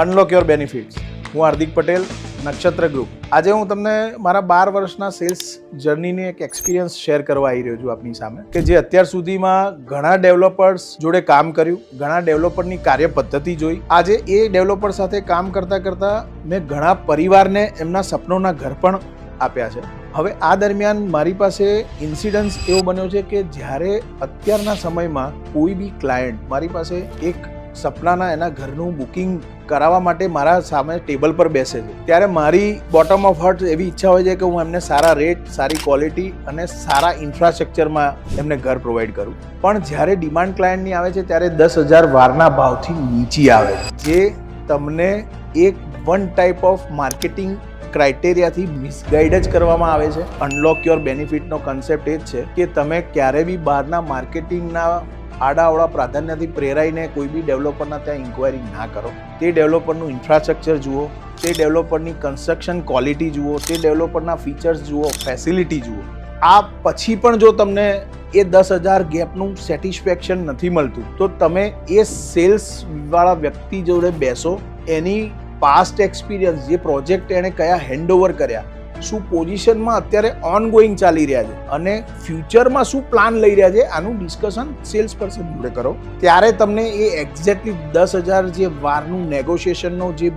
Unlock your benefits. હું હાર્દિક પટેલ, નક્ષત્ર group. આજે હું તમને મારા 12 વર્ષના સેલ્સ જર્નીની એક એક્સપિરિયન્સ શેર કરવા આવી રહ્યો છું આપની સામે, કે જે અત્યાર સુધીમાં ઘણા ડેવલપર્સ જોડે કામ કર્યું, ઘણા ડેવલપરની કાર્ય પદ્ધતિ જોઈ. આજે એ ડેવલપર સાથે કામ કરતા કરતા મેં ઘણા પરિવારને એમના સપનોના ઘર પણ આપ્યા છે. હવે આ દરમિયાન મારી પાસે ઇન્સિડન્સ એવો બન્યો છે કે જ્યારે અત્યારના સમયમાં કોઈ બી ક્લાયન્ટ મારી પાસે એક સપનાના એના ઘરનું બુકિંગ કરાવવા માટે મારા સામે ટેબલ પર બેસે છે, ત્યારે મારી બોટમ ઓફ હાર્ટ એવી ઈચ્છા હોય છે કે હું એમને સારા રેટ, સારી ક્વોલિટી અને સારા ઇન્ફ્રાસ્ટ્રક્ચરમાં એમને ઘર પ્રોવાઈડ કરું. પણ જ્યારે ડિમાન્ડ ક્લાયન્ટની આવે છે ત્યારે 10,000 વારના ભાવથી નીચી આવે છે, જે તમને એક વન ટાઈપ ઓફ માર્કેટિંગ ક્રાઇટેરિયાથી મિસગાઈડ જ કરવામાં આવે છે. અનલોક યોર બેનિફિટનો કન્સેપ્ટ એ જ છે કે તમે ક્યારે બી બહારના માર્કેટિંગના આડાઅવળા પ્રાધાન્યથી પ્રેરાઈને કોઈ બી ડેવલપરના ત્યાં ઇન્ક્વાયરી ના કરો. તે ડેવલપરનું ઇન્ફ્રાસ્ટ્રક્ચર જુઓ, તે ડેવલપરની કન્સ્ટ્રક્શન ક્વોલિટી જુઓ, તે ડેવલપરના ફીચર્સ જુઓ, ફેસિલિટી જુઓ. આ પછી પણ જો તમને એ 10,000 ગેપનું સેટિસ્ફેક્શન નથી મળતું તો તમે એ સેલ્સવાળા વ્યક્તિ જોડે બેસો, એની પાસ્ટ એક્સપિરિયન્સ, જે પ્રોજેક્ટ એણે કયા હેન્ડઓવર કર્યા, શું પોઝિશનમાં અત્યારે ઓનગોઈંગ ચાલી રહ્યા છે અને ફ્યુચરમાં શું પ્લાન લઈ રહ્યા છે, આનું ડિસ્કશન સેલ્સ પર્સન જોડે કરો. ત્યારે તમને એ એક્ઝેક્ટલી 10,000 જે વારનું નેગોશિએશનનો જે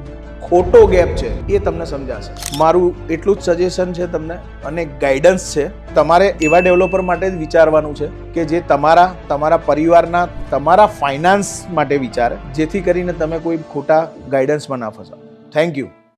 ખોટો ગેપ છે એ તમને સમજાશે. મારું એટલું જ સજેશન છે તમને અને ગાઈડન્સ છે. તમારે એવા ડેવલપર માટે જ વિચારવાનું છે કે જે તમારા પરિવારના, તમારા ફાઇનાન્સ માટે વિચારે, જેથી કરીને તમે કોઈ ખોટા ગાઈડન્સમાં ના ફસાઓ. Thank you.